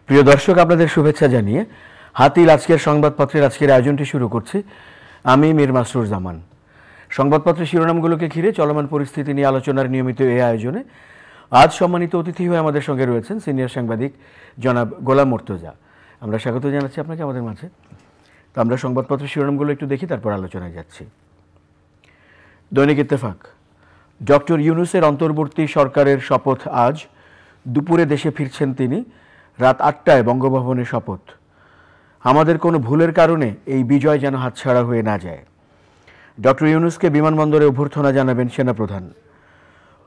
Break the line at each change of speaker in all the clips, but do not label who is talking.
প্রিয় দর্শক, আপনাদের শুভেচ্ছা জানিয়ে হাতিল আজকের সংবাদপত্রের আজকের আয়োজনটি শুরু করছি। আমি মীর মাসরুর জামান। সংবাদপত্রের শিরোনামগুলোকে ঘিরে চলমান পরিস্থিতি নিয়ে আলোচনার নিয়মিত এই আয়োজনে আজ সম্মানিত অতিথি হয়ে আমাদের সঙ্গে রয়েছেন সিনিয়র সাংবাদিক জনাব গোলাম মুর্তজা। আমরা স্বাগত জানাচ্ছি আপনাকে আমাদের মাঝে। তো আমরা সংবাদপত্রের শিরোনামগুলো একটু দেখি, তারপর আলোচনায় যাচ্ছি। দৈনিক ইত্তেফাক, ডক্টর ইউনূসের অন্তর্বর্তী সরকারের শপথ আজ। দুপুরে দেশে ফিরছেন তিনি, রাত ৮টায় বঙ্গভবনে শপথ। আমাদের কোনো ভুলের কারণে এই বিজয় যেন হাতছাড়া হয়ে না যায়। ডক্টর ইউনূসকে বিমানবন্দরে অভ্যর্থনা জানাবেন সেনাপ্রধান।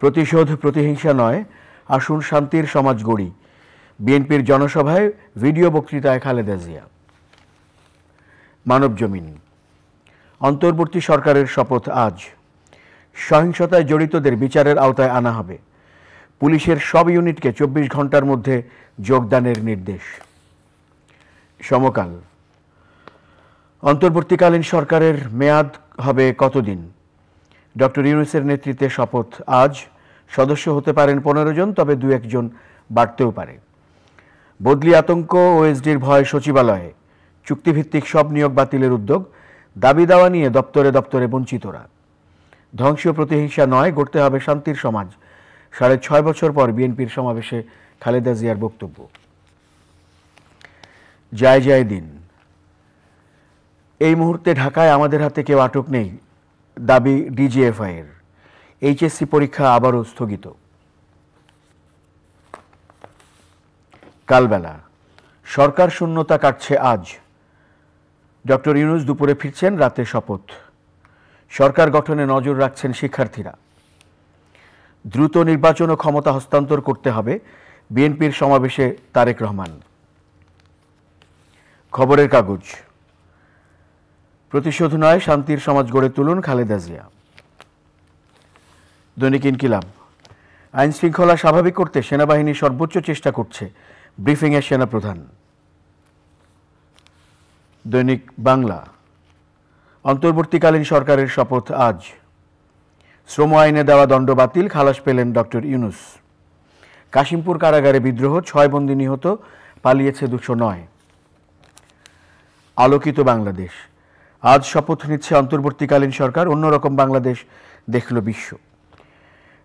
প্রতিশোধ প্রতিহিংসা নয়, আসুন শান্তির সমাজ গড়ি। বিএনপির জনসভায় ভিডিও বক্তৃতায় খালেদা জিয়া। মানবজমিন, অন্তর্বর্তী সরকারের শপথ আজ। সহিংসতায় জড়িতদের বিচারের আওতায় আনা হবে। পুলিশের সব ইউনিটকে ২৪ ঘন্টার মধ্যে যোগদানের নির্দেশ। সমকাল, অন্তর্বর্তীকালীন সরকারের মেয়াদ হবে কতদিন? ডক্টর ইউনূসের নেতৃত্বে শপথ আজ। সদস্য হতে পারেন ১৫ জন, তবে ২-১ জন বাড়তেও পারে। বদলি আতঙ্ক, ওএসডির ভয় সচিবালয়ে। চুক্তিভিত্তিক সব নিয়োগ বাতিলের উদ্যোগ। দাবি দাওয়া নিয়ে দপ্তরে দপ্তরে বঞ্চিতরা। ধ্বংস প্রতিহিংসা নয়, গড়তে হবে শান্তির সমাজ। ৬.৫ বছর পর বিএনপির সমাবেশে খালেদা জিয়ার বক্তব্য। জয় জয় দিন, এই মুহূর্তে ঢাকায় আমাদের হাতে কেউ আটক নেই, দাবি ডিজিএফআইয়ের। এইচএসসি পরীক্ষা আবারও স্থগিত। কালবেলা, সরকার শূন্যতা কাটছে আজ। ডক্টর ইউনূস দুপুরে ফিরছেন, রাতে শপথ। সরকার গঠনে নজর রাখছেন শিক্ষার্থীরা। দ্রুত নির্বাচন ও ক্ষমতা হস্তান্তর করতে হবে, বিএনপির সমাবেশে তারেক রহমান। খবরের কাগজ, প্রতিশোধ নয়, শান্তির সমাজ গড়ে তুলুন, খালেদা জিয়া। দৈনিক ইনকিলাব, আইন শৃঙ্খলা স্বাভাবিক করতে সেনাবাহিনী সর্বোচ্চ চেষ্টা করছে, ব্রিফিংয়ে সেনাপ্রধান। দৈনিক বাংলা, অন্তর্বর্তীকালীন সরকারের শপথ আজ। শ্রম আইনে দেওয়া দণ্ড বাতিল, খালাস পেলেন ডক্টর ইউনূস। কাশিমপুর কারাগারে বিদ্রোহ, ৬ বন্দী নিহত, পালিয়েছে ২০৯। আলোকিত বাংলাদেশ, আজ শপথ নিচ্ছে অন্তর্বর্তীকালীন সরকার, অন্যরকম বাংলাদেশ দেখল বিশ্ব।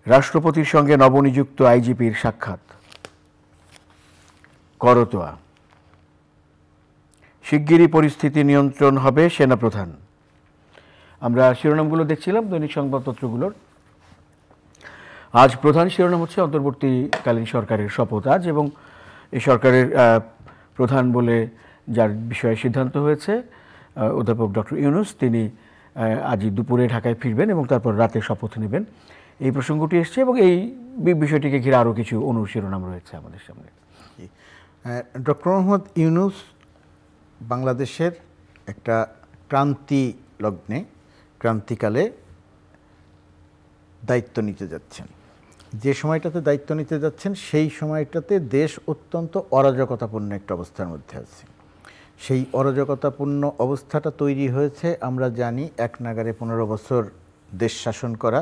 রাষ্ট্রপতির সঙ্গে নবনিযুক্ত আইজিপির সাক্ষাৎ। করতোয়া, শিগগিরই পরিস্থিতি নিয়ন্ত্রণ হবে, সেনাপ্রধান। আমরা শিরোনামগুলো দেখছিলাম দৈনিক সংবাদপত্রগুলোর। আজ প্রধান শিরোনাম হচ্ছে অন্তর্বর্তীকালীন সরকারের শপথ আজ, এবং এই সরকারের প্রধান বলে যার বিষয়ে সিদ্ধান্ত হয়েছে অধ্যাপক ডক্টর ইউনূস, তিনি আজই দুপুরে ঢাকায় ফিরবেন এবং তারপর রাতে শপথ নেবেন। এই প্রসঙ্গটি এসছে এবং এই বিষয়টিকে ঘিরে আরও কিছু অনুশিরোনাম রয়েছে আমাদের সামনে।
ডক্টর মোহাম্মদ ইউনূস বাংলাদেশের একটা ক্রান্তিকালে দায়িত্ব নিতে যাচ্ছেন। যে সময়টাতে দায়িত্ব নিতে যাচ্ছেন সেই সময়টাতে দেশ অত্যন্ত অরাজকতাপূর্ণ একটা অবস্থার মধ্যে আছে। সেই অরাজকতাপূর্ণ অবস্থাটা তৈরি হয়েছে আমরা জানি, এক নাগারে ১৫ বছর দেশ শাসন করা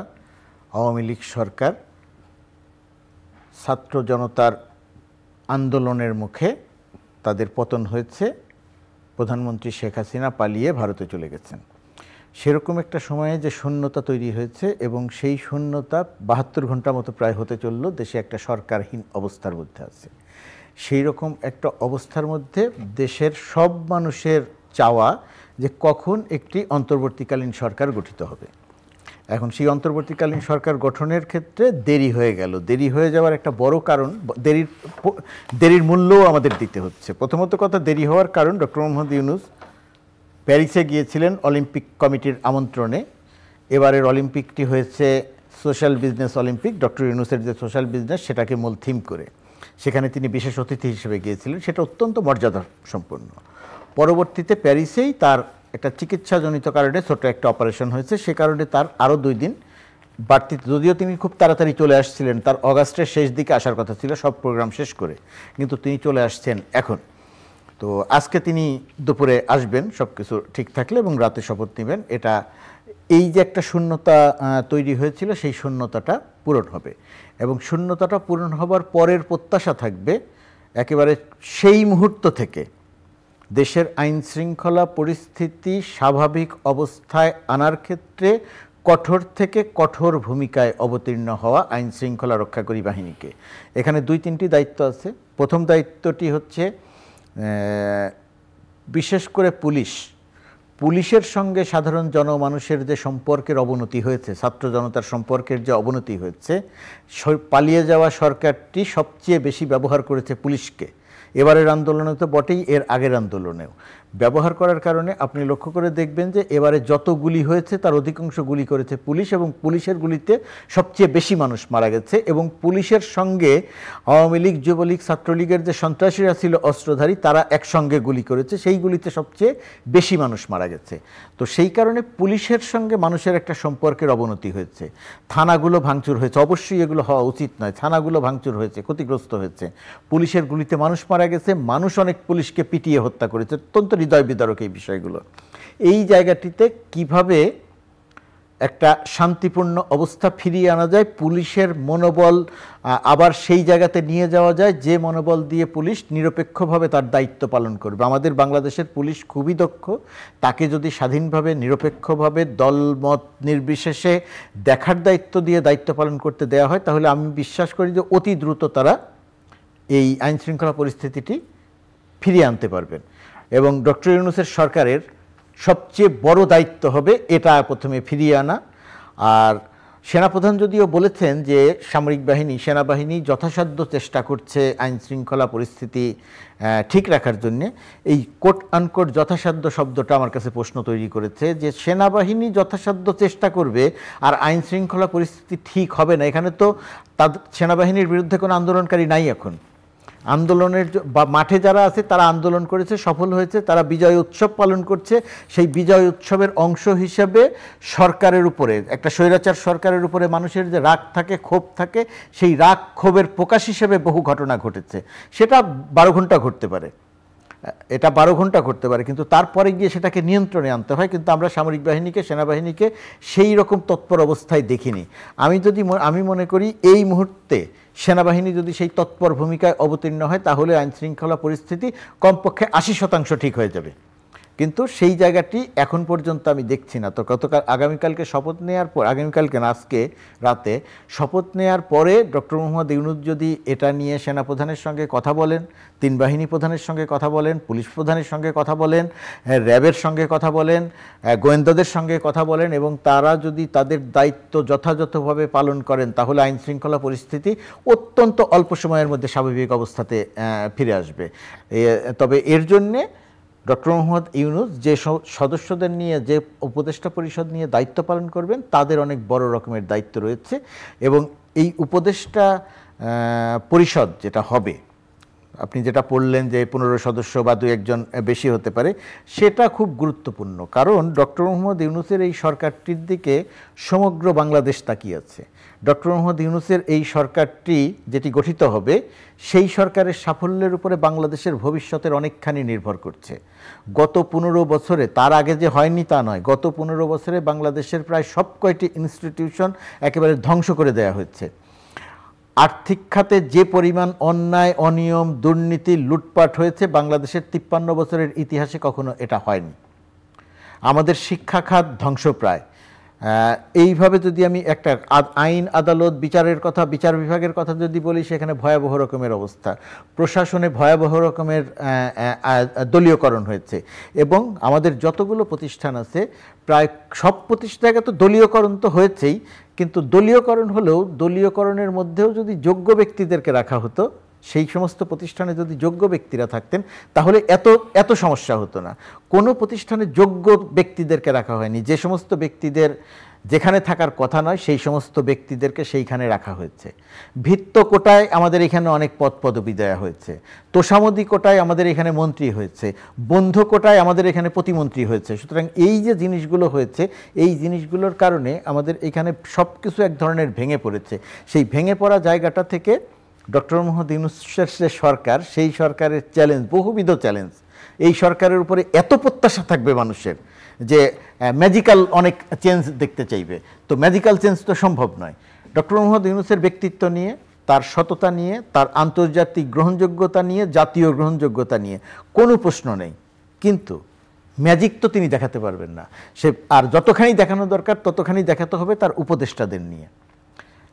আওয়ামী লীগ সরকার ছাত্র জনতার আন্দোলনের মুখে তাদের পতন হয়েছে। প্রধানমন্ত্রী শেখ হাসিনা পালিয়ে ভারতে চলে গেছেন। সেরকম একটা সময়ে যে শূন্যতা তৈরি হয়েছে এবং সেই শূন্যতা ৭২ ঘন্টা মতো প্রায় হতে চলল, দেশে একটা সরকারহীন অবস্থার মধ্যে আছে। সেই রকম একটা অবস্থার মধ্যে দেশের সব মানুষের চাওয়া যে কখন একটি অন্তর্বর্তীকালীন সরকার গঠিত হবে। এখন সেই অন্তর্বর্তীকালীন সরকার গঠনের ক্ষেত্রে দেরি হয়ে গেল। দেরি হয়ে যাওয়ার একটা বড় কারণ, দেরির মূল্যও আমাদের দিতে হচ্ছে। প্রথমত কথা, দেরি হওয়ার কারণ, ডক্টর মোহাম্মদ ইউনূস প্যারিসে গিয়েছিলেন অলিম্পিক কমিটির আমন্ত্রণে। এবারের অলিম্পিকটি হয়েছে সোশ্যাল বিজনেস অলিম্পিক। ডক্টর ইউনূসের যে সোশ্যাল বিজনেস, সেটাকে মূল থিম করে সেখানে তিনি বিশেষ অতিথি হিসেবে গিয়েছিলেন। সেটা অত্যন্ত মর্যাদা সম্পন্ন। পরবর্তীতে প্যারিসেই তার একটা চিকিৎসাজনিত কারণে ছোট একটা অপারেশন হয়েছে। সে কারণে তার আরও 2 দিন বাড়তি, যদিও তিনি খুব তাড়াতাড়ি চলে আসছিলেন, তার অগাস্টের শেষ দিকে আসার কথা ছিল সব প্রোগ্রাম শেষ করে, কিন্তু তিনি চলে আসছেন এখন। তো আজকে তিনি দুপুরে আসবেন সব কিছু ঠিক থাকলে, এবং রাতে শপথ নেবেন। এটা এই যে একটা শূন্যতা তৈরি হয়েছিল, সেই শূন্যতাটা পূরণ হবে, এবং শূন্যতাটা পূরণ হবার পরের প্রত্যাশা থাকবে একেবারে সেই মুহূর্ত থেকে দেশের আইন শৃঙ্খলা পরিস্থিতি স্বাভাবিক অবস্থায় আনার ক্ষেত্রে কঠোর থেকে কঠোর ভূমিকায় অবতীর্ণ হওয়া আইন শৃঙ্খলা রক্ষাকারী বাহিনীকে। এখানে ২-৩টি দায়িত্ব আছে। প্রথম দায়িত্বটি হচ্ছে বিশেষ করে পুলিশের সঙ্গে সাধারণ জনমানুষের যে সম্পর্কের অবনতি হয়েছে, ছাত্র জনতার সম্পর্কের যে অবনতি হয়েছে, পালিয়ে যাওয়া সরকারটি সবচেয়ে বেশি ব্যবহার করেছে পুলিশকে। এবারের আন্দোলনে তো বটেই, এর আগের আন্দোলনেও ব্যবহার করার কারণে আপনি লক্ষ্য করে দেখবেন যে এবারে যত গুলি হয়েছে তার অধিকাংশ গুলি করেছে পুলিশ, এবং পুলিশের গুলিতে সবচেয়ে বেশি মানুষ মারা গেছে। এবং পুলিশের সঙ্গে আওয়ামী লীগ, যুবলীগ, ছাত্রলীগের যে সন্ত্রাসীরা ছিল অস্ত্রধারী, তারা একসঙ্গে গুলি করেছে, সেই গুলিতে সবচেয়ে বেশি মানুষ মারা গেছে। তো সেই কারণে পুলিশের সঙ্গে মানুষের একটা সম্পর্কের অবনতি হয়েছে। থানাগুলো ভাঙচুর হয়েছে, অবশ্যই এগুলো হওয়া উচিত নয়, থানাগুলো ভাঙচুর হয়েছে, ক্ষতিগ্রস্ত হয়েছে, পুলিশের গুলিতে মানুষ মারা গেছে, মানুষ অনেক পুলিশকে পিটিয়ে হত্যা করেছে। অত্যন্ত হৃদয় বিদারক এই বিষয়গুলো। এই জায়গাটিতে কিভাবে একটা শান্তিপূর্ণ অবস্থা ফিরিয়ে আনা যায়, পুলিশের মনোবল আবার সেই জায়গাতে নিয়ে যাওয়া যায় যে মনোবল দিয়ে পুলিশ নিরপেক্ষভাবে তার দায়িত্ব পালন করবে। আমাদের বাংলাদেশের পুলিশ খুবই দক্ষ, তাকে যদি স্বাধীনভাবে নিরপেক্ষভাবে দলমত নির্বিশেষে দেখার দায়িত্ব দিয়ে দায়িত্ব পালন করতে দেওয়া হয়, তাহলে আমি বিশ্বাস করি যে অতি দ্রুত তারা এই আইন শৃঙ্খলা পরিস্থিতিটি ফিরিয়ে আনতে পারবেন। এবং ডক্টর ইউনূসের সরকারের সবচেয়ে বড় দায়িত্ব হবে এটা প্রথমে ফিরিয়ে আনা। আর সেনাপ্রধান যদিও বলেছেন যে সেনাবাহিনী যথাসাধ্য চেষ্টা করছে আইন শৃঙ্খলা পরিস্থিতি ঠিক রাখার জন্যে, এই কোট আনকোট যথাসাধ্য শব্দটা আমার কাছে প্রশ্ন তৈরি করেছে যে সেনাবাহিনী যথাসাধ্য চেষ্টা করবে আর আইন শৃঙ্খলা পরিস্থিতি ঠিক হবে না। এখানে তো তাদের সেনাবাহিনীর বিরুদ্ধে কোনো আন্দোলনকারী নাই। এখন আন্দোলনের মাঠে যারা আছে তারা আন্দোলন করেছে, সফল হয়েছে, তারা বিজয় উৎসব পালন করছে। সেই বিজয় উৎসবের অংশ হিসেবে সরকারের উপরে, একটা স্বৈরাচার সরকারের উপরে মানুষের যে রাগ থাকে, ক্ষোভ থাকে, সেই রাগ ক্ষোভের প্রকাশ হিসেবে বহু ঘটনা ঘটেছে। সেটা 12 ঘন্টা ঘটতে পারে, এটা 12 ঘন্টা করতে পারে, কিন্তু তারপরে গিয়ে সেটাকে নিয়ন্ত্রণে আনতে হয়। কিন্তু আমরা সামরিক বাহিনীকে, সেনাবাহিনীকে সেই রকম তৎপর অবস্থায় দেখিনি। আমি মনে করি এই মুহূর্তে সেনাবাহিনী যদি সেই তৎপর ভূমিকায় অবতীর্ণ হয় তাহলে আইন শৃঙ্খলা পরিস্থিতি কমপক্ষে 80% ঠিক হয়ে যাবে। কিন্তু সেই জায়গাটি এখন পর্যন্ত আমি দেখছি না। তো আগামীকালকে শপথ নেওয়ার পর, আগামীকালকে না আজকে রাতে শপথ নেওয়ার পরে ডক্টর মোহাম্মদ ইউনূস যদি এটা নিয়ে সেনাপ্রধানের সঙ্গে কথা বলেন, 3 বাহিনী প্রধানের সঙ্গে কথা বলেন, পুলিশ প্রধানের সঙ্গে কথা বলেন, র্যাবের সঙ্গে কথা বলেন, গোয়েন্দাদের সঙ্গে কথা বলেন, এবং তারা যদি তাদের দায়িত্ব যথাযথভাবে পালন করেন তাহলে আইন শৃঙ্খলা পরিস্থিতি অত্যন্ত অল্প সময়ের মধ্যে স্বাভাবিক অবস্থাতে ফিরে আসবে। তবে এর জন্যে ডক্টর মোহাম্মদ ইউনূস যে সদস্যদের নিয়ে, যে উপদেষ্টা পরিষদ নিয়ে দায়িত্ব পালন করবেন, তাদের অনেক বড় রকমের দায়িত্ব রয়েছে। এবং এই উপদেষ্টা পরিষদ যেটা হবে, আপনি যেটা পড়লেন যে 15 সদস্য বা 2-1 জন বেশি হতে পারে, সেটা খুব গুরুত্বপূর্ণ। কারণ ডক্টর মোহাম্মদ ইউনূসের এই সরকারটির দিকে সমগ্র বাংলাদেশ তাকিয়ে আছে। ডক্টর মোহাম্মদ ইউনূসের এই সরকারটি যেটি গঠিত হবে, সেই সরকারের সাফল্যের উপরে বাংলাদেশের ভবিষ্যতের অনেকখানি নির্ভর করছে। গত 15 বছরে, তার আগে যে হয়নি তা নয়, গত 15 বছরে বাংলাদেশের প্রায় সব কয়টি ইনস্টিটিউশন একেবারে ধ্বংস করে দেওয়া হয়েছে। আর্থিক খাতে যে পরিমাণ অন্যায়, অনিয়ম, দুর্নীতি, লুটপাট হয়েছে, বাংলাদেশের 53 বছরের ইতিহাসে কখনো এটা হয়নি। আমাদের শিক্ষা খাত ধ্বংসপ্রায়। এইভাবে যদি আমি একটা আইন, আদালত, বিচার বিভাগের কথা যদি বলি, সেখানে ভয়াবহ রকমের অবস্থা। প্রশাসনে ভয়াবহ রকমের দলীয়করণ হয়েছে। এবং আমাদের যতগুলো প্রতিষ্ঠান আছে, প্রায় সব প্রতিষ্ঠানে তো দলীয়করণ তো হয়েছেই, কিন্তু দলীয়করণ হলেও দলীয়করণের মধ্যেও যদি যোগ্য ব্যক্তিদেরকে রাখা হতো, সেই সমস্ত প্রতিষ্ঠানে যদি যোগ্য ব্যক্তিরা থাকতেন তাহলে এত সমস্যা হতো না। কোনো প্রতিষ্ঠানে যোগ্য ব্যক্তিদেরকে রাখা হয়নি। যে সমস্ত ব্যক্তিদের যেখানে থাকার কথা নয়, সেই সমস্ত ব্যক্তিদেরকে সেইখানে রাখা হয়েছে। ভিত্ত কোটায় আমাদের এখানে অনেক পদবি দেওয়া হয়েছে, তোষামোদী কোটায় আমাদের এখানে মন্ত্রী হয়েছে, বন্ধ কোটায় আমাদের এখানে প্রতিমন্ত্রী হয়েছে। সুতরাং এই যে জিনিসগুলো হয়েছে, এই জিনিসগুলোর কারণে আমাদের এখানে সব কিছু এক ধরনের ভেঙে পড়েছে। সেই ভেঙে পড়া জায়গাটা থেকে ডক্টর মোহাম্মদ ইউনূসের যে সরকার, সেই সরকারের চ্যালেঞ্জ, বহুবিধ চ্যালেঞ্জ। এই সরকারের উপরে এত প্রত্যাশা থাকবে মানুষের যে ম্যাজিক্যাল অনেক চেঞ্জ দেখতে চাইবে, তো ম্যাজিক্যাল চেঞ্জ তো সম্ভব নয়। ডক্টর মোহাম্মদ ইউনূসের ব্যক্তিত্ব নিয়ে, তার সততা নিয়ে, তার আন্তর্জাতিক গ্রহণযোগ্যতা নিয়ে, জাতীয় গ্রহণযোগ্যতা নিয়ে কোনো প্রশ্ন নেই। কিন্তু ম্যাজিক তো তিনি দেখাতে পারবেন না। সে আর যতখানি দেখানো দরকার ততখানি দেখাতে হবে তার উপদেষ্টাদের নিয়ে।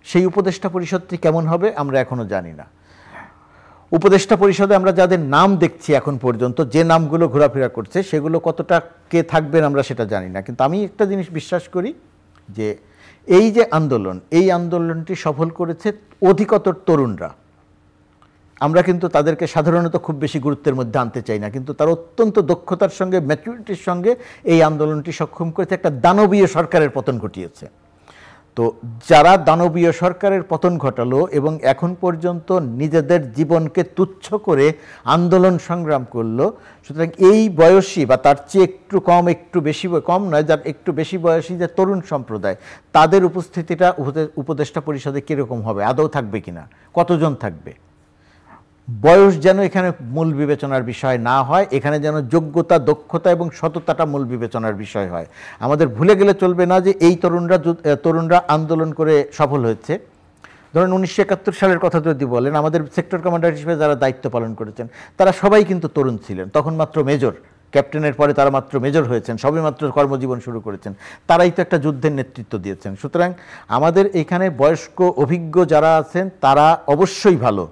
সেই উপদেষ্টা পরিষদটি কেমন হবে আমরা এখনো জানি না। উপদেষ্টা পরিষদে আমরা যাদের নাম দেখছি এখন পর্যন্ত, যে নামগুলো ঘোরাফেরা করছে, সেগুলো কতটা কে থাকবেন আমরা সেটা জানি না। কিন্তু আমি একটা জিনিস বিশ্বাস করি যে এই যে আন্দোলন, এই আন্দোলনটি সফল করেছে অধিকতর তরুণরা। আমরা কিন্তু তাদেরকে সাধারণত খুব বেশি গুরুত্বের মধ্যে আনতে চাই না, কিন্তু তার অত্যন্ত দক্ষতার সঙ্গে, ম্যাচুরিটির সঙ্গে এই আন্দোলনটি সক্ষম করেছে, একটা দানবীয় সরকারের পতন ঘটিয়েছে। তো যারা দানবীয় সরকারের পতন ঘটালো এবং এখন পর্যন্ত নিজেদের জীবনকে তুচ্ছ করে আন্দোলন সংগ্রাম করলো, সুতরাং এই বয়সী বা তার চেয়ে একটু কম, একটু বেশি, কম নয়, যার একটু বেশি বয়সী যে তরুণ সম্প্রদায়, তাদের উপস্থিতিটা উপদেষ্টা পরিষদে কীরকম হবে, আদৌ থাকবে কিনা, কতজন থাকবে। বয়স যেন এখানে মূল বিবেচনার বিষয় না হয়, এখানে যেন যোগ্যতা, দক্ষতা এবং সততাটা মূল বিবেচনার বিষয় হয়। আমাদের ভুলে গেলে চলবে না যে এই তরুণরা আন্দোলন করে সফল হয়েছে। ধরেন 1971 সালের কথা যদি বলেন, আমাদের সেক্টর কমান্ডার হিসেবে যারা দায়িত্ব পালন করেছেন তারা সবাই কিন্তু তরুণ ছিলেন, তখন মাত্র মেজর, ক্যাপ্টেনের পরে তারা মাত্র মেজর হয়েছেন, সবে মাত্র কর্মজীবন শুরু করেছেন, তারাই তো একটা যুদ্ধের নেতৃত্ব দিয়েছেন। সুতরাং আমাদের এখানে বয়স্ক অভিজ্ঞ যারা আছেন তারা অবশ্যই ভালো,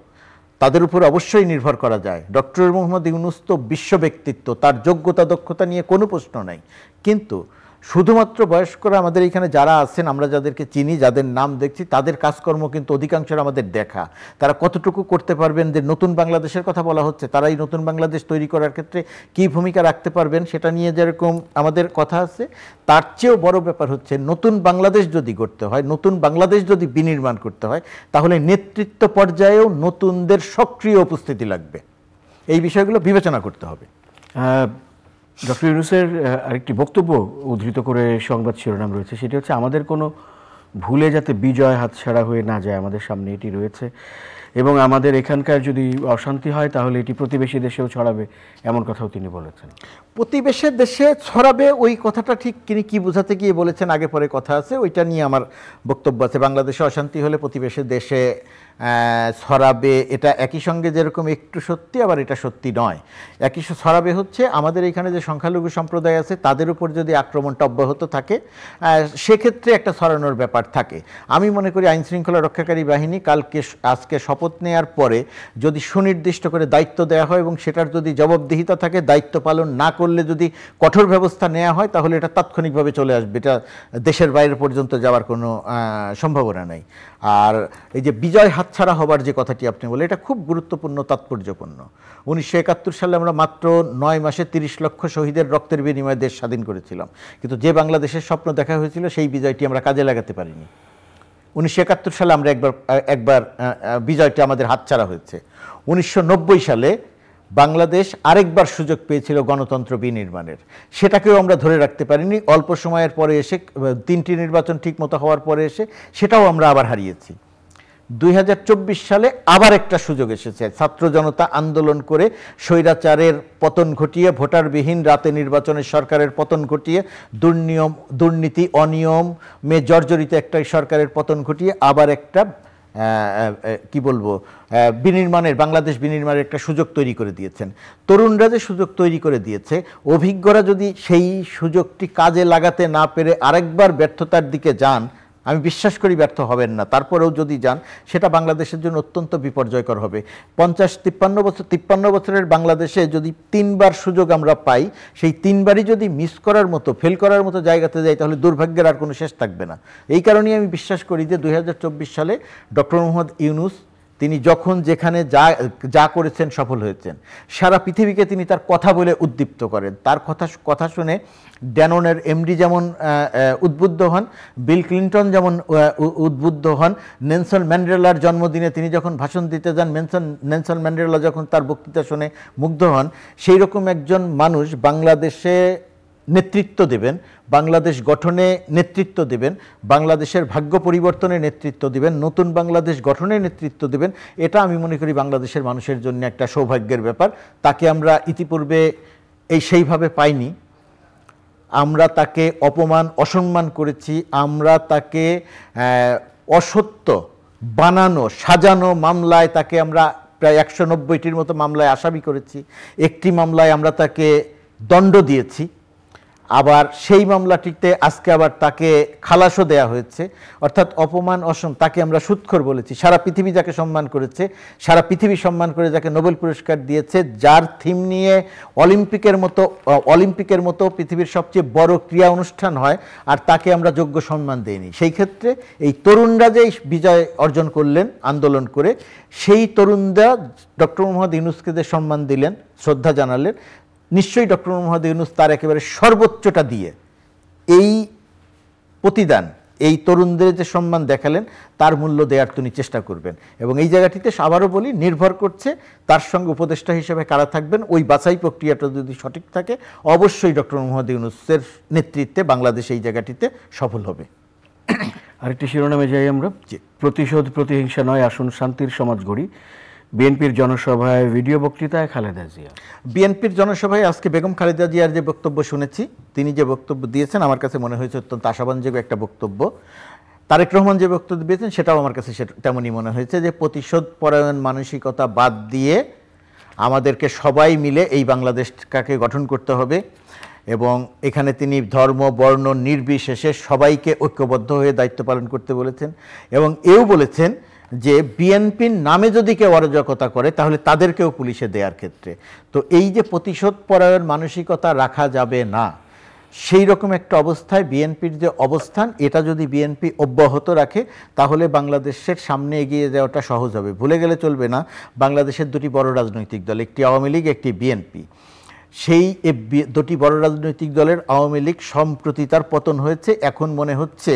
তাদের উপর অবশ্যই নির্ভর করা যায়। ডক্টর মোহাম্মদ ইউনূস তো বিশ্ব ব্যক্তিত্ব, তার যোগ্যতা দক্ষতা নিয়ে কোনো প্রশ্ন নাই। কিন্তু শুধুমাত্র বয়স্করা আমাদের এখানে যারা আছেন, আমরা যাদেরকে চিনি, যাদের নাম দেখছি, তাদের কাজকর্ম কিন্তু অধিকাংশের আমাদের দেখা। তারা কতটুকু করতে পারবেন, যে নতুন বাংলাদেশের কথা বলা হচ্ছে, তারা এই নতুন বাংলাদেশ তৈরি করার ক্ষেত্রে কী ভূমিকা রাখতে পারবেন সেটা নিয়ে যেরকম আমাদের কথা আছে, তার চেয়েও বড় ব্যাপার হচ্ছে নতুন বাংলাদেশ যদি গড়তে হয়, নতুন বাংলাদেশ যদি বিনির্মাণ করতে হয়, তাহলে নেতৃত্ব পর্যায়েও নতুনদের সক্রিয় উপস্থিতি লাগবে। এই বিষয়গুলো বিবেচনা করতে হবে।
ডক্টর ইউনূসের আরেকটি বক্তব্য উদ্ধৃত করে সংবাদ শিরোনাম রয়েছে, সেটি হচ্ছে আমাদের কোনো ভুলে যাতে বিজয় হাতছাড়া হয়ে না যায়, আমাদের সামনে এটি রয়েছে, এবং আমাদের এখানকার যদি অশান্তি হয় তাহলে এটি প্রতিবেশী দেশেও ছড়াবে, এমন কথাও তিনি বলেছেন।
প্রতিবেশী দেশে ছড়াবে ওই কথাটা ঠিক তিনি কি বোঝাতে গিয়ে বলেছেন আগে পরে কথা আছে, ওইটা নিয়ে আমার বক্তব্য আছে। বাংলাদেশে অশান্তি হলে প্রতিবেশী দেশে ছড়াবে, এটা একই সঙ্গে যেরকম একটু সত্যি আবার এটা সত্যি নয়। একই ছড়াবে হচ্ছে আমাদের এখানে যে সংখ্যালঘু সম্প্রদায় আছে তাদের উপর যদি আক্রমণটা অব্যাহত থাকে, সেক্ষেত্রে একটা ছড়ানোর ব্যাপার থাকে। আমি মনে করি আইনশৃঙ্খলা রক্ষাকারী বাহিনী আজকে শপথ নেওয়ার পরে যদি সুনির্দিষ্ট করে দায়িত্ব দেওয়া হয় এবং সেটার যদি জবাবদিহিতা থাকে, দায়িত্ব পালন না করলে যদি কঠোর ব্যবস্থা নেওয়া হয়, তাহলে এটা তাৎক্ষণিকভাবে চলে আসবে, এটা দেশের বাইরে পর্যন্ত যাওয়ার কোনো সম্ভাবনা নেই। আর এই যে বিজয় হাতছাড়া হবার যে কথাটি আপনি বলে, এটা খুব গুরুত্বপূর্ণ, তাৎপর্যপূর্ণ। 1971 সালে আমরা মাত্র 9 মাসে 30 লক্ষ শহীদের রক্তের বিনিময়ে দেশ স্বাধীন করেছিলাম, কিন্তু যে বাংলাদেশের স্বপ্ন দেখা হয়েছিল সেই বিজয়টি আমরা কাজে লাগাতে পারিনি। 1971 সালে আমরা একবার বিজয়টি আমাদের হাতছাড়া হয়েছে। 1990 সালে বাংলাদেশ আরেকবার সুযোগ পেয়েছিল গণতন্ত্র বিনির্মাণের, সেটাকেও আমরা ধরে রাখতে পারিনি। অল্প সময়ের পরে এসে 3টি নির্বাচন ঠিকমতো হওয়ার পরে এসে সেটাও আমরা আবার হারিয়েছি। 2024 সালে আবার একটা সুযোগ এসেছে, ছাত্র জনতা আন্দোলন করে স্বৈরাচারের পতন ঘটিয়ে, ভোটারবিহীন রাতে নির্বাচনের সরকারের পতন ঘটিয়ে, দুর্নীতি অনিয়মে জর্জরিত একটা সরকারের পতন ঘটিয়ে আবার একটা কি বলবো বাংলাদেশ বিনির্মাণের একটা সুযোগ তৈরি করে দিয়েছেন। তরুণরা যে সুযোগ তৈরি করে দিয়েছে, অভিজ্ঞরা যদি সেই সুযোগটি কাজে লাগাতে না পেরে আরেকবার ব্যর্থতার দিকে যান, আমি বিশ্বাস করি ব্যর্থ হবেন না, তারপরেও যদি যান, সেটা বাংলাদেশের জন্য অত্যন্ত বিপর্যয়কর হবে। 53 বছরের বাংলাদেশে যদি 3বার সুযোগ আমরা পাই, সেই 3বারই যদি মিস করার মতো, ফেল করার মতো জায়গাতে যাই, তাহলে দুর্ভাগ্যের আর কোনো শেষ থাকবে না। এই কারণেই আমি বিশ্বাস করি যে 2024 সালে ডক্টর মোহাম্মদ ইউনূস তিনি যখন যেখানে যা করেছেন সফল হয়েছেন, সারা পৃথিবীকে তিনি তার কথা বলে উদ্দীপ্ত করেন। তার কথা শুনে ড্যানোনের এমডি যেমন উদ্বুদ্ধ হন, বিল ক্লিন্টন যেমন উদ্বুদ্ধ হন, নেলসন ম্যান্ডেলার জন্মদিনে তিনি যখন ভাষণ দিতে যান, নেলসন ম্যান্ডেলা যখন তার বক্তৃতা শুনে মুগ্ধ হন, সেই রকম একজন মানুষ বাংলাদেশে নেতৃত্ব দেবেন, বাংলাদেশ গঠনে নেতৃত্ব দেবেন, বাংলাদেশের ভাগ্য পরিবর্তনে নেতৃত্ব দেবেন, নতুন বাংলাদেশ গঠনে নেতৃত্ব দেবেন, এটা আমি মনে করি বাংলাদেশের মানুষের জন্য একটা সৌভাগ্যের ব্যাপার। তাকে আমরা ইতিপূর্বে সেইভাবে পাইনি। আমরা তাকে অপমান অসম্মান করেছি, আমরা তাকে অসত্য বানানো সাজানো মামলায় তাকে আমরা প্রায় 190টির মতো মামলায় আসামি করেছি। একটি মামলায় আমরা তাকে দণ্ড দিয়েছি, আবার সেই মামলাটিতে আজকে আবার তাকে খালাসও দেয়া হয়েছে। অর্থাৎ অপমান তাকে আমরা সুৎখর বলেছি। সারা পৃথিবী যাকে সম্মান করেছে, সারা পৃথিবী সম্মান করে যাকে নোবেল পুরস্কার দিয়েছে, যার থিম নিয়ে অলিম্পিকের মতো পৃথিবীর সবচেয়ে বড় ক্রীড়া অনুষ্ঠান হয়, আর তাকে আমরা যোগ্য সম্মান দেইনি। সেই ক্ষেত্রে এই তরুণরা যে বিজয় অর্জন করলেন আন্দোলন করে, সেই তরুণরা ডক্টর মোহাম্মদ ইউনূসকে যে সম্মান দিলেন, শ্রদ্ধা জানালেন, নিশ্চয়ই ডক্টর মোহাম্মদ ইউনূস তার একেবারে সর্বোচ্চটা দিয়ে এই প্রতিদান, এই তরুণদের যে সম্মান দেখালেন, তার মূল্য দেওয়ার তিনি চেষ্টা করবেন। এবং এই জায়গাটিতে আবারও বলি, নির্ভর করছে তার সঙ্গে উপদেষ্টা হিসেবে কারা থাকবেন। ওই বাছাই প্রক্রিয়াটা যদি সঠিক থাকে, অবশ্যই ডক্টর মোহাম্মদ ইউনূসের নেতৃত্বে বাংলাদেশ এই জায়গাটিতে সফল হবে।
আরেকটি শিরোনামে যাই আমরা। প্রতিশোধ প্রতিহিংসা নয়, আসুন শান্তির সমাজ গড়ি। বিএনপির জনসভায় ভিডিও বক্তৃতায় খালেদা জিয়া।
বিএনপির জনসভায় আজকে বেগম খালেদা জিয়ার যে বক্তব্য শুনেছি, তিনি যে বক্তব্য দিয়েছেন আমার কাছে মনে হয়েছে অত্যন্ত আশাবাঞ্জক একটা বক্তব্য। তারেক রহমান যে বক্তব্য দিয়েছেন সেটাও আমার কাছে তেমনই মনে হয়েছে, যে প্রতিশোধ পরায়ণ মানসিকতা বাদ দিয়ে আমাদেরকে সবাই মিলে এই বাংলাদেশটাকে গঠন করতে হবে। এবং এখানে তিনি ধর্ম বর্ণ নির্বিশেষে সবাইকে ঐক্যবদ্ধ হয়ে দায়িত্ব পালন করতে বলেছেন। এবং এও বলেছেন যে বিএনপির নামে যদি কেউ অরাজকতা করে তাহলে তাদেরকেও পুলিশে দেওয়ার ক্ষেত্রে। তো এই যে প্রতিশোধ পরায়ণ মানসিকতা রাখা যাবে না, সেই রকম একটা অবস্থায় বিএনপির যে অবস্থান, এটা যদি বিএনপি অব্যাহত রাখে তাহলে বাংলাদেশের সামনে এগিয়ে যাওয়াটা সহজ হবে। ভুলে গেলে চলবে না, বাংলাদেশের দুটি বড় রাজনৈতিক দল, একটি আওয়ামী লীগ, একটি বিএনপি। সেই দুটি বড় রাজনৈতিক দলের আওয়ামী লীগ সম্প্রতি তার পতন হয়েছে। এখন মনে হচ্ছে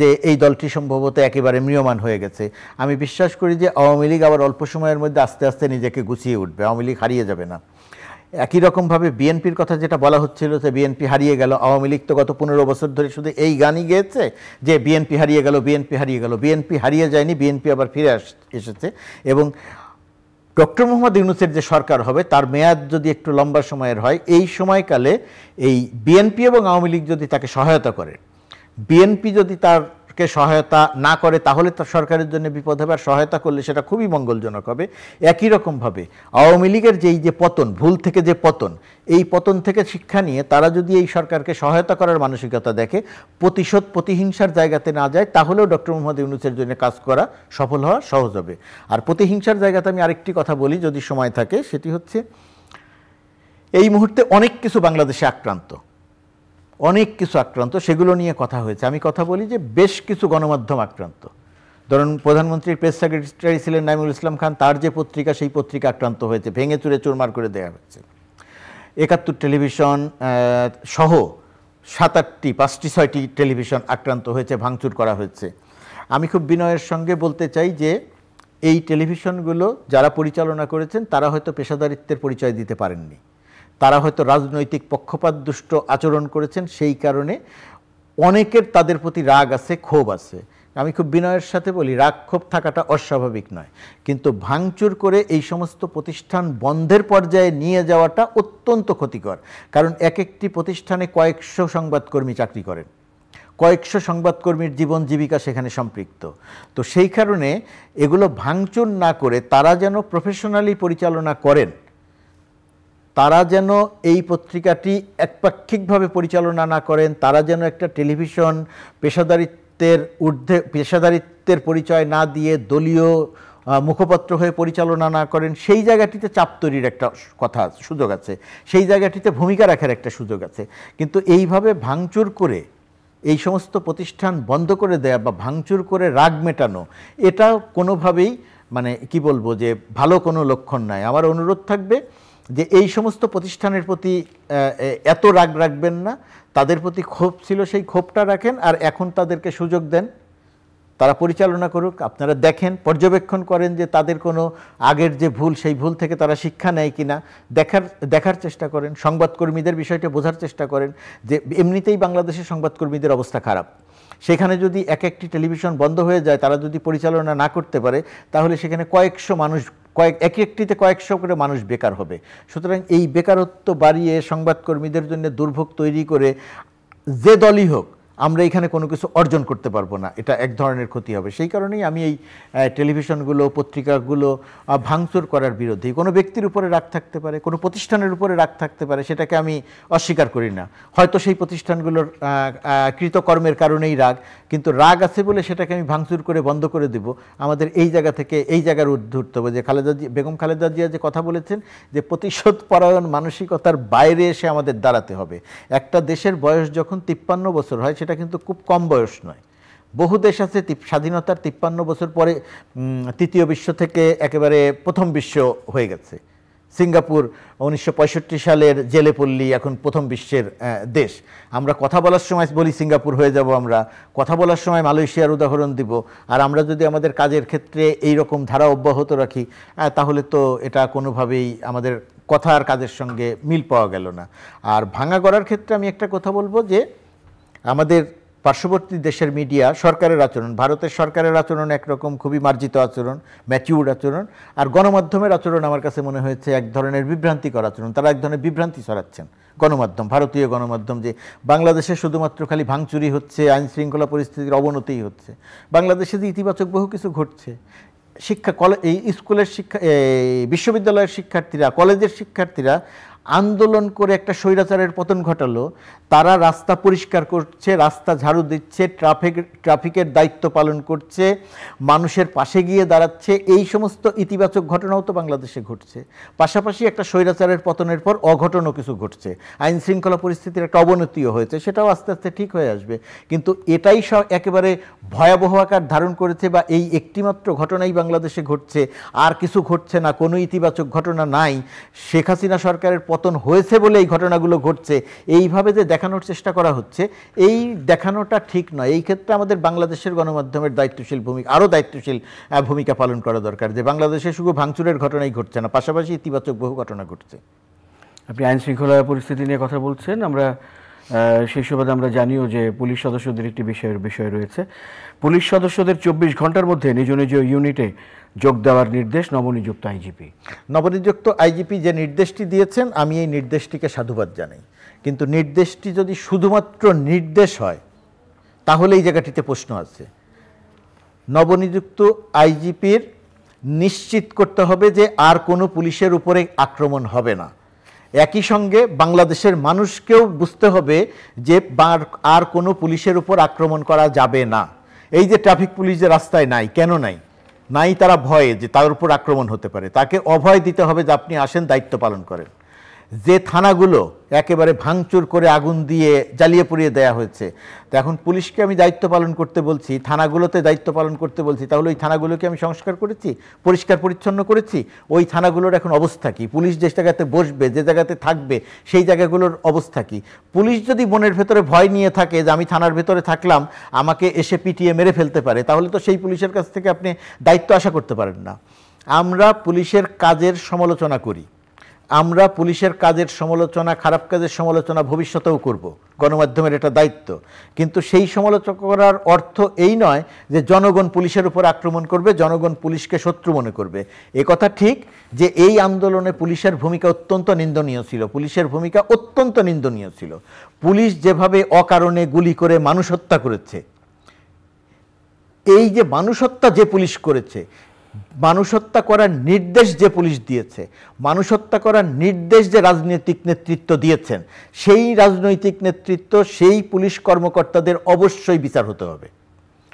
যে এই দলটি সম্ভবত একেবারে ম্রিয়মাণ হয়ে গেছে। আমি বিশ্বাস করি যে আওয়ামী লীগ আবার অল্প সময়ের মধ্যে আস্তে আস্তে নিজেকে গুছিয়ে উঠবে, আওয়ামী লীগ হারিয়ে যাবে না। একই রকমভাবে বিএনপির কথা যেটা বলা হচ্ছিল যে বিএনপি হারিয়ে গেল, আওয়ামী লীগ তো গত 15 বছর ধরে শুধু এই গানই গেয়েছে যে বিএনপি হারিয়ে গেল, বিএনপি হারিয়ে গেল। বিএনপি হারিয়ে যায়নি, বিএনপি আবার ফিরে এসেছে। এবং ডক্টর মোহাম্মদ ইউনূসের যে সরকার হবে, তার মেয়াদ যদি একটু লম্বা সময়ের হয়, এই সময়কালে এই বিএনপি এবং আওয়ামী লীগ যদি তাকে সহায়তা করে, বিএনপি যদি তারকে সহায়তা না করে তাহলে তার সরকারের জন্য বিপদ হবে, আর সহায়তা করলে সেটা খুবই মঙ্গলজনক হবে। একই রকমভাবে আওয়ামী লীগের যেই যে পতন, ভুল থেকে যে পতন, এই পতন থেকে শিক্ষা নিয়ে তারা যদি এই সরকারকে সহায়তা করার মানসিকতা দেখে, প্রতিশোধ প্রতিহিংসার জায়গাতে না যায়, তাহলেও ডক্টর মোহাম্মদ ইউনূসের জন্য কাজ করা সফল হওয়া সহজ হবে। আর প্রতিহিংসার জায়গাতে আমি আরেকটি কথা বলি যদি সময় থাকে, সেটি হচ্ছে এই মুহূর্তে অনেক কিছু বাংলাদেশে আক্রান্ত, অনেক কিছু আক্রান্ত, সেগুলো নিয়ে কথা হয়েছে। আমি কথা বলি যে বেশ কিছু গণমাধ্যম আক্রান্ত। ধরুন প্রধানমন্ত্রীর প্রেস সেক্রেটারি ছিলেন নাইমুল ইসলাম খান, তার যে পত্রিকা, সেই পত্রিকা আক্রান্ত হয়েছে, ভেঙে চুরে চুরমার করে দেওয়া হয়েছে। 71 টেলিভিশন সহ 7-8টি 5টি-6টি টেলিভিশন আক্রান্ত হয়েছে, ভাঙচুর করা হয়েছে। আমি খুব বিনয়ের সঙ্গে বলতে চাই যে এই টেলিভিশনগুলো যারা পরিচালনা করেছেন তারা হয়তো পেশাদারিত্বের পরিচয় দিতে পারেননি, তারা হয়তো রাজনৈতিক পক্ষপাতদুষ্ট আচরণ করেছেন। সেই কারণে অনেকের তাদের প্রতি রাগ আছে, ক্ষোভ আছে। আমি খুব বিনয়ের সাথে বলি, রাগ ক্ষোভ থাকাটা অস্বাভাবিক নয়, কিন্তু ভাঙচুর করে এই সমস্ত প্রতিষ্ঠান বন্ধের পর্যায়ে নিয়ে যাওয়াটা অত্যন্ত ক্ষতিকর। কারণ এক একটি প্রতিষ্ঠানে কয়েকশো সংবাদকর্মী চাকরি করেন, কয়েকশো সংবাদকর্মীর জীবন জীবিকা সেখানে সম্পৃক্ত। তো সেই কারণে এগুলো ভাঙচুর না করে তারা যেন প্রফেশনালি পরিচালনা করেন, তারা যেন এই পত্রিকাটি একপাক্ষিকভাবে পরিচালনা না করেন, তারা যেন একটা টেলিভিশন পেশাদারিত্বের পরিচয় না দিয়ে দলীয় মুখপত্র হয়ে পরিচালনা না করেন, সেই জায়গাটিতে চাপ তৈরির একটা সুযোগ আছে, সেই জায়গাটিতে ভূমিকা রাখার একটা সুযোগ আছে। কিন্তু এইভাবে ভাঙচুর করে এই সমস্ত প্রতিষ্ঠান বন্ধ করে দেয়া বা ভাঙচুর করে রাগ মেটানো, এটা কোনোভাবেই মানে কি বলবো যে ভালো কোনো লক্ষণ নাই। আমার অনুরোধ থাকবে যে এই সমস্ত প্রতিষ্ঠানের প্রতি এত রাগ রাখবেন না, তাদের প্রতি ক্ষোভ ছিল সেই ক্ষোভটা রাখেন, আর এখন তাদেরকে সুযোগ দেন, তারা পরিচালনা করুক। আপনারা দেখেন, পর্যবেক্ষণ করেন যে তাদের কোনো আগের যে ভুল, সেই ভুল থেকে তারা শিক্ষা নেয় কিনা দেখার চেষ্টা করেন। সংবাদকর্মীদের বিষয়টা বোঝার চেষ্টা করেন যে এমনিতেই বাংলাদেশের সংবাদকর্মীদের অবস্থা খারাপ, সেখানে যদি এক একটি টেলিভিশন বন্ধ হয়ে যায়, তারা যদি পরিচালনা না করতে পারে, তাহলে সেখানে কয়েকশো মানুষ, এক একটিতে কয়েকশো করে মানুষ বেকার হবে। সুতরাং এই বেকারত্ব বাড়িয়ে সংবাদকর্মীদের জন্য দুর্ভোগ তৈরি করে যে দলই হোক আমরা এখানে কোনো কিছু অর্জন করতে পারবো না, এটা এক ধরনের ক্ষতি হবে। সেই কারণেই আমি এই টেলিভিশনগুলো, পত্রিকাগুলো ভাঙচুর করার বিরোধী। কোনো ব্যক্তির উপরে রাগ থাকতে পারে, কোনো প্রতিষ্ঠানের উপরে রাগ থাকতে পারে, সেটাকে আমি অস্বীকার করি না। হয়তো সেই প্রতিষ্ঠানগুলোর কৃতকর্মের কারণেই রাগ, কিন্তু রাগ আছে বলে সেটাকে আমি ভাঙচুর করে বন্ধ করে দেব। আমাদের এই জায়গা থেকে এই জায়গার ঊর্ধ্বে উঠতে হবে। যে বেগম খালেদা জিয়া যে কথা বলেছেন যে প্রতিশোধ পরায়ণ মানসিকতার বাইরে এসে আমাদের দাঁড়াতে হবে। একটা দেশের বয়স যখন 53 বছর হয়, সেটা কিন্তু খুব কম বয়স নয়। বহু দেশ আছে স্বাধীনতার 53 বছর পরে তৃতীয় বিশ্ব থেকে একেবারে প্রথম বিশ্ব হয়ে গেছে। সিঙ্গাপুর 1965 সালের জেলে পল্লী এখন প্রথম বিশ্বের দেশ। আমরা কথা বলার সময় বলি সিঙ্গাপুর হয়ে যাব, আমরা কথা বলার সময় মালয়েশিয়ার উদাহরণ দিব। আর আমরা যদি আমাদের কাজের ক্ষেত্রে এই রকম ধারা অব্যাহত রাখি, তাহলে তো এটা কোনোভাবেই আমাদের কথা আর কাজের সঙ্গে মিল পাওয়া গেল না। আর ভাঙা গড়ার ক্ষেত্রে আমি একটা কথা বলবো যে আমাদের পার্শ্ববর্তী দেশের মিডিয়া, সরকারের আচরণ, ভারতের সরকারের আচরণ একরকম খুবই মার্জিত আচরণ, ম্যাচিউর্ড আচরণ। আর গণমাধ্যমের আচরণ আমার কাছে মনে হয়েছে এক ধরনের বিভ্রান্তিকর আচরণ। তারা এক ধরনের বিভ্রান্তি ছড়াচ্ছেন গণমাধ্যম, ভারতীয় গণমাধ্যম, যে বাংলাদেশে শুধুমাত্র খালি ভাঙচুরি হচ্ছে, আইন শৃঙ্খলা পরিস্থিতির অবনতিই হচ্ছে। বাংলাদেশে যে ইতিবাচক বহু কিছু ঘটছে। এই স্কুলের বিশ্ববিদ্যালয়ের শিক্ষার্থীরা, কলেজের শিক্ষার্থীরা আন্দোলন করে একটা স্বৈরাচারের পতন ঘটালো। তারা রাস্তা পরিষ্কার করছে, রাস্তা ঝাড়ু দিচ্ছে, ট্রাফিকের দায়িত্ব পালন করছে, মানুষের পাশে গিয়ে দাঁড়াচ্ছে। এই সমস্ত ইতিবাচক ঘটনাও তো বাংলাদেশে ঘটছে। পাশাপাশি একটা স্বৈরাচারের পতনের পর অঘটনও কিছু ঘটছে, আইন শৃঙ্খলা পরিস্থিতির একটা অবনতিও হয়েছে, সেটাও আস্তে আস্তে ঠিক হয়ে আসবে। কিন্তু এটাই সব একেবারে ভয়াবহ আকার ধারণ করেছে, বা এই একটিমাত্র ঘটনাই বাংলাদেশে ঘটছে, আর কিছু ঘটছে না, কোনো ইতিবাচক ঘটনা নাই, শেখ হাসিনা সরকারের পতন হয়েছে বলে এই ঘটনাগুলো ঘটছে, এইভাবে যে দেখানোর চেষ্টা করা হচ্ছে, এই দেখানোটা ঠিক নয়। এই ক্ষেত্রে আমাদের বাংলাদেশের গণমাধ্যমের দায়িত্বশীল ভূমিকা, আরও দায়িত্বশীল ভূমিকা পালন করা দরকার। যে বাংলাদেশে শুধু ভাঙচুরের ঘটনাই ঘটছে না, পাশাপাশি ইতিবাচক বহু ঘটনা ঘটছে।
আপনি আইন শৃঙ্খলা পরিস্থিতি নিয়ে কথা বলছেন, আমরা সেই সুবাদে আমরা জানিও যে পুলিশ সদস্যদের একটি বিষয় রয়েছে। পুলিশ সদস্যদের 24 ঘন্টার মধ্যে নিজ নিজ ইউনিটে যোগ দেওয়ার নির্দেশ নবনিযুক্ত আইজিপি।
নবনিযুক্ত আইজিপি যে নির্দেশটি দিয়েছেন, আমি এই নির্দেশটিকে সাধুবাদ জানাই। কিন্তু নির্দেশটি যদি শুধুমাত্র নির্দেশ হয়, তাহলে এই জায়গাটিতে প্রশ্ন আছে। নবনিযুক্ত আইজিপির নিশ্চিত করতে হবে যে আর কোনো পুলিশের উপরে আক্রমণ হবে না। একই সঙ্গে বাংলাদেশের মানুষকেও বুঝতে হবে যে আর কোনো পুলিশের উপর আক্রমণ করা যাবে না। এই যে ট্রাফিক পুলিশ যে রাস্তায় নাই, কেন নাই? তারা ভয়ে যে তার উপর আক্রমণ হতে পারে। তাকে অভয় দিতে হবে যে আপনি আসেন, দায়িত্ব পালন করেন। যে থানাগুলো একেবারে ভাঙচুর করে আগুন দিয়ে জ্বালিয়ে পুড়িয়ে দেয়া হয়েছে, তো এখন পুলিশকে আমি দায়িত্ব পালন করতে বলছি, থানাগুলোতে দায়িত্ব পালন করতে বলছি, তাহলে ওই থানাগুলোকে আমি সংস্কার করেছি, পরিষ্কার পরিচ্ছন্ন করেছি? ওই থানাগুলোর এখন অবস্থা কী? পুলিশ যে জায়গাতে বসবে, যে জায়গাতে থাকবে, সেই জায়গাগুলোর অবস্থা কী? পুলিশ যদি মনের ভেতরে ভয় নিয়ে থাকে যে আমি থানার ভেতরে থাকলাম, আমাকে এসে পিটিয়ে মেরে ফেলতে পারে, তাহলে তো সেই পুলিশের কাছ থেকে আপনি দায়িত্ব আশা করতে পারেন না। আমরা পুলিশের কাজের সমালোচনা করি, আমরা পুলিশের কাজের সমালোচনা, খারাপ কাজের সমালোচনা ভবিষ্যতেও করব, গণমাধ্যমের এটা দায়িত্ব। কিন্তু সেই সমালোচনা করার অর্থ এই নয় যে জনগণ পুলিশের উপর আক্রমণ করবে, জনগণ পুলিশকে শত্রু মনে করবে। এ কথা ঠিক যে এই আন্দোলনে পুলিশের ভূমিকা অত্যন্ত নিন্দনীয় ছিল, পুলিশের ভূমিকা অত্যন্ত নিন্দনীয় ছিল। পুলিশ যেভাবে অকারণে গুলি করে মানুষ হত্যা করেছে, এই যে মানুষ হত্যা যে পুলিশ করেছে, মানুষ হত্যা করার নির্দেশ যে পুলিশ দিয়েছে, মানুষ হত্যা করার নির্দেশ যে রাজনৈতিক নেতৃত্ব দিয়েছেন, সেই রাজনৈতিক নেতৃত্ব, সেই পুলিশ কর্মকর্তাদের অবশ্যই বিচার হতে হবে,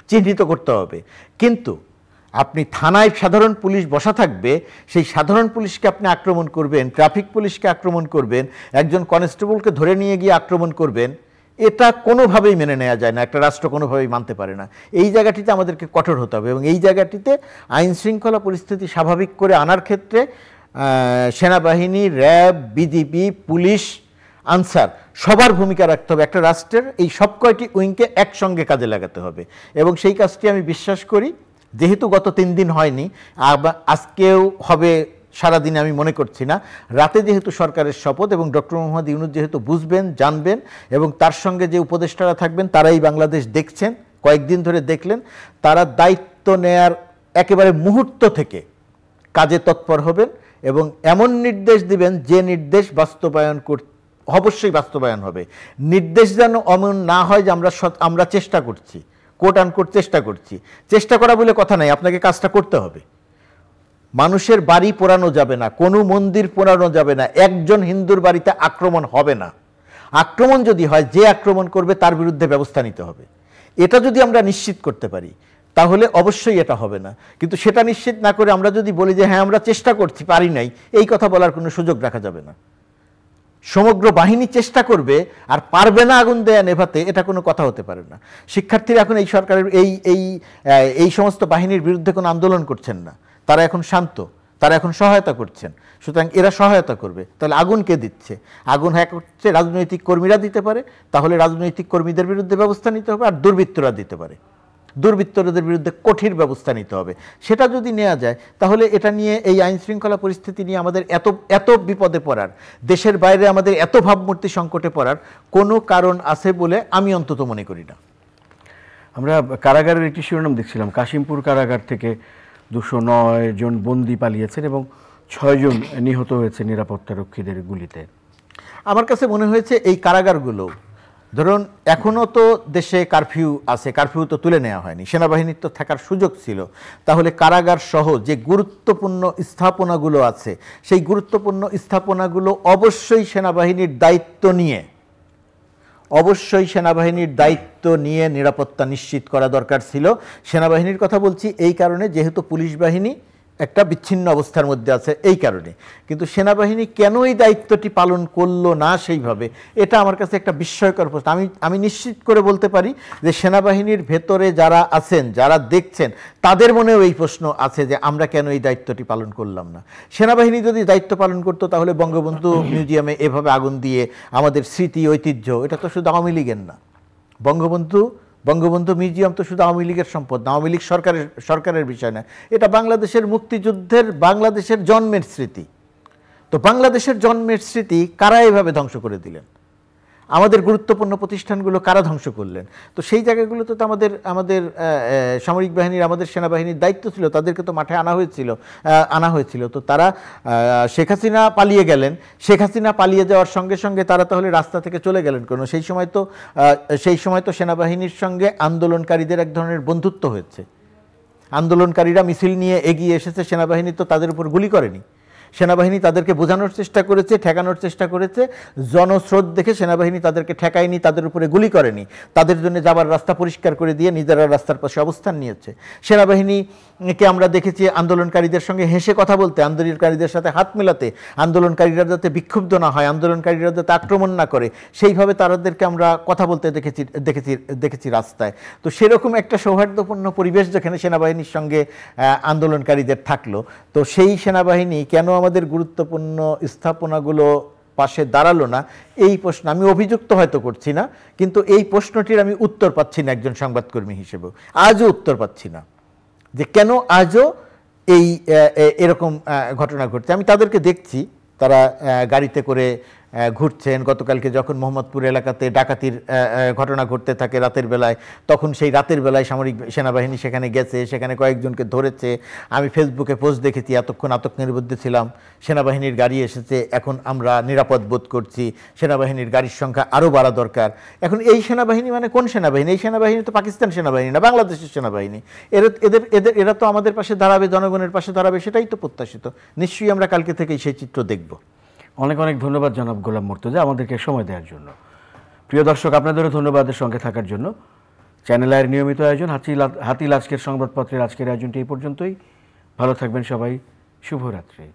চিহ্নিত করতে হবে। কিন্তু আপনি থানায় সাধারণ পুলিশ বসা থাকবে, সেই সাধারণ পুলিশকে আপনি আক্রমণ করবেন, ট্রাফিক পুলিশকে আক্রমণ করবেন, একজন কনস্টেবলকে ধরে নিয়ে গিয়ে আক্রমণ করবেন, এটা কোনোভাবেই মেনে নেওয়া যায় না, একটা রাষ্ট্র কোনোভাবেই মানতে পারে না। এই জায়গাটিতে আমাদেরকে কঠোর হতে হবে এবং এই জায়গাটিতে আইন শৃঙ্খলা পরিস্থিতি স্বাভাবিক করে আনার ক্ষেত্রে সেনাবাহিনী, র্যাব, বিজিবি, পুলিশ, আনসার সবার ভূমিকা রাখতে হবে। একটা রাষ্ট্রের এই সব কয়টি উইংকে একসঙ্গে কাজে লাগাতে হবে এবং সেই কাজটি আমি বিশ্বাস করি, যেহেতু গত 3 দিন হয়নি, আজকেও হবে সারাদিনে আমি মনে করছি না, রাতে যেহেতু সরকারের শপথ এবং ডক্টর মোহাম্মদ ইউনূস যেহেতু বুঝবেন, জানবেন এবং তার সঙ্গে যে উপদেষ্টারা থাকবেন তারাই বাংলাদেশ দেখছেন, কয়েকদিন ধরে দেখলেন, তারা দায়িত্ব নেয়ার একেবারে মুহূর্ত থেকে কাজে তৎপর হবেন এবং এমন নির্দেশ দিবেন যে নির্দেশ বাস্তবায়ন অবশ্যই বাস্তবায়ন হবে। নির্দেশ যেন অমন না হয় যে আমরা চেষ্টা করছি, কোট আনকোট চেষ্টা করছি। চেষ্টা করা বলে কথা নাই, আপনাকে কাজটা করতে হবে। মানুষের বাড়ি পোড়ানো যাবে না, কোনো মন্দির পোড়ানো যাবে না, একজন হিন্দুর বাড়িতে আক্রমণ হবে না। আক্রমণ যদি হয়, যে আক্রমণ করবে তার বিরুদ্ধে ব্যবস্থা নিতে হবে। এটা যদি আমরা নিশ্চিত করতে পারি তাহলে অবশ্যই এটা হবে না। কিন্তু সেটা নিশ্চিত না করে আমরা যদি বলি যে হ্যাঁ আমরা চেষ্টা করছি, পারি নাই, এই কথা বলার কোনো সুযোগ রাখা যাবে না। সমগ্র বাহিনী চেষ্টা করবে আর পারবে না আগুন দেয়া নেভাতে, এটা কোনো কথা হতে পারে না। শিক্ষার্থীরা এখন এই সরকারের এই সমস্ত বাহিনীর বিরুদ্ধে কোনো আন্দোলন করছেন না, তারা এখন শান্ত, তারা এখন সহায়তা করছেন। সুতরাং এরা সহায়তা করবে। তাহলে আগুন কে দিচ্ছে? আগুন হ্যাঁ করছে রাজনৈতিক কর্মীরা দিতে পারে, তাহলে রাজনৈতিক কর্মীদের বিরুদ্ধে ব্যবস্থা নিতে হবে। আর দুর্বৃত্তরা দিতে পারে, দুর্বৃত্তদের বিরুদ্ধে কঠিন ব্যবস্থা নিতে হবে। সেটা যদি নেওয়া যায় তাহলে এটা নিয়ে, এই আইন শৃঙ্খলা পরিস্থিতি নিয়ে আমাদের এত বিপদে পড়ার, দেশের বাইরে আমাদের এত ভাবমূর্তি সংকটে পড়ার কোনো কারণ আছে বলে আমি অন্তত মনে করি না।
আমরা কারাগারের একটি শিরোনাম দেখছিলাম, কাশিমপুর কারাগার থেকে 209 জন বন্দী পালিয়েছেন এবং 6 জন নিহত হয়েছে নিরাপত্তারক্ষীদের গুলিতে।
আমার কাছে মনে হয়েছে এই কারাগারগুলো, ধরুন এখনও তো দেশে কারফিউ আছে, কারফিউ তো তুলে নেওয়া হয়নি, সেনাবাহিনীর তো থাকার সুযোগ ছিল। তাহলে কারাগার সহ যে গুরুত্বপূর্ণ স্থাপনাগুলো আছে, সেই গুরুত্বপূর্ণ স্থাপনাগুলো অবশ্যই সেনাবাহিনীর দায়িত্ব নিয়ে নিরাপত্তা নিশ্চিত করা দরকার ছিল। সেনাবাহিনীর কথা বলছি এই কারণে, যেহেতু পুলিশ বাহিনী একটা বিচ্ছিন্ন অবস্থার মধ্যে আছে এই কারণে। কিন্তু সেনাবাহিনী কেন এই দায়িত্বটি পালন করলো না সেইভাবে, এটা আমার কাছে একটা বিস্ময়কর প্রশ্ন। আমি নিশ্চিত করে বলতে পারি যে সেনাবাহিনীর ভেতরে যারা আছেন, যারা দেখছেন, তাদের মনেও এই প্রশ্ন আছে যে আমরা কেন এই দায়িত্বটি পালন করলাম না। সেনাবাহিনী যদি দায়িত্ব পালন করতো তাহলে বঙ্গবন্ধু মিউজিয়ামে এভাবে আগুন দিয়ে আমাদের স্মৃতি ঐতিহ্য, এটা তো শুধু আওয়ামী লীগের না, বঙ্গবন্ধু মিউজিয়াম তো শুধু আওয়ামী লীগের সম্পদ না, আওয়ামী লীগ সরকারের বিষয় না, এটা বাংলাদেশের মুক্তিযুদ্ধের, বাংলাদেশের জন্মের স্মৃতি। তো বাংলাদেশের জন্মের স্মৃতি কারা এভাবে ধ্বংস করে দিলেন? আমাদের গুরুত্বপূর্ণ প্রতিষ্ঠানগুলো কারা ধ্বংস করলেন? তো সেই জায়গাগুলোতে তো আমাদের সামরিক বাহিনীর, আমাদের সেনাবাহিনীর দায়িত্ব ছিল, তাদেরকে তো মাঠে আনা হয়েছিল। তো তারা, শেখ হাসিনা পালিয়ে গেলেন, শেখ হাসিনা পালিয়ে যাওয়ার সঙ্গে সঙ্গে তারা তাহলে রাস্তা থেকে চলে গেলেন কেন? সেই সময় তো সেনাবাহিনীর সঙ্গে আন্দোলনকারীদের এক ধরনের বন্ধুত্ব হয়েছে। আন্দোলনকারীরা মিছিল নিয়ে এগিয়ে এসেছে, সেনাবাহিনী তো তাদের উপর গুলি করেনি। সেনাবাহিনী তাদেরকে বোঝানোর চেষ্টা করেছে, ঠেকানোর চেষ্টা করেছে। জনস্রোত দেখে সেনাবাহিনী তাদেরকে ঠেকায়নি, তাদের উপরে গুলি করেনি, তাদের জন্য যাবার রাস্তা পরিষ্কার করে দিয়ে নিজেরা রাস্তার পাশে অবস্থান নিয়েছে। সেনাবাহিনীকে আমরা দেখেছি আন্দোলনকারীদের সঙ্গে হেসে কথা বলতে, আন্দোলনকারীদের সাথে হাত মেলাতে, আন্দোলনকারীরা যাতে বিক্ষুব্ধ না হয়, আন্দোলনকারীরা যাতে আক্রমণ না করে, সেইভাবে তাদেরকে আমরা কথা বলতে দেখেছি রাস্তায়। তো সেরকম একটা সৌহার্দ্যপূর্ণ পরিবেশ যেখানে সেনাবাহিনীর সঙ্গে আন্দোলনকারীদের থাকলো, তো সেই সেনাবাহিনী কেন আমাদের গুরুত্বপূর্ণ স্থাপনাগুলো পাশে দাঁড়ালো না, এই প্রশ্ন আমি অভিযুক্ত হয়তো করছি না, কিন্তু এই প্রশ্নটির আমি উত্তর পাচ্ছি না একজন সংবাদকর্মী হিসেবেও, আজও উত্তর পাচ্ছি না যে কেন আজও এরকম ঘটনা ঘটছে। আমি তাদেরকে দেখছি, তারা গাড়িতে করে ঘুরছেন। গতকালকে যখন মোহাম্মদপুর এলাকাতে ডাকাতির ঘটনা ঘটতে থাকে রাতের বেলায়, তখন সেই রাতের বেলায় সেনাবাহিনী সেখানে গেছে, সেখানে কয়েকজনকে ধরেছে। আমি ফেসবুকে পোস্ট দেখেছি, এতক্ষণ আতঙ্কের মধ্যে ছিলাম, সেনাবাহিনীর গাড়ি এসেছে, এখন আমরা নিরাপদ বোধ করছি, সেনাবাহিনীর গাড়ির সংখ্যা আরও বাড়া দরকার। এখন এই সেনাবাহিনী মানে কোন সেনাবাহিনী? এই সেনাবাহিনী তো পাকিস্তান সেনাবাহিনী না, বাংলাদেশের সেনাবাহিনী। এরা তো আমাদের পাশে দাঁড়াবে, জনগণের পাশে দাঁড়াবে, সেটাই তো প্রত্যাশিত। নিশ্চয়ই আমরা কালকে থেকেই সেই চিত্র দেখব।
অনেক অনেক ধন্যবাদ জনাব গোলাম মুর্তজা আমাদেরকে সময় দেওয়ার জন্য। প্রিয় দর্শক, আপনাদেরও ধন্যবাদের সঙ্গে থাকার জন্য। চ্যানেল আইয়ের নিয়মিত আয়োজন হাতিল আজকের সংবাদপত্রের আজকের আয়োজনটি এই পর্যন্তই। ভালো থাকবেন সবাই, শুভরাত্রি।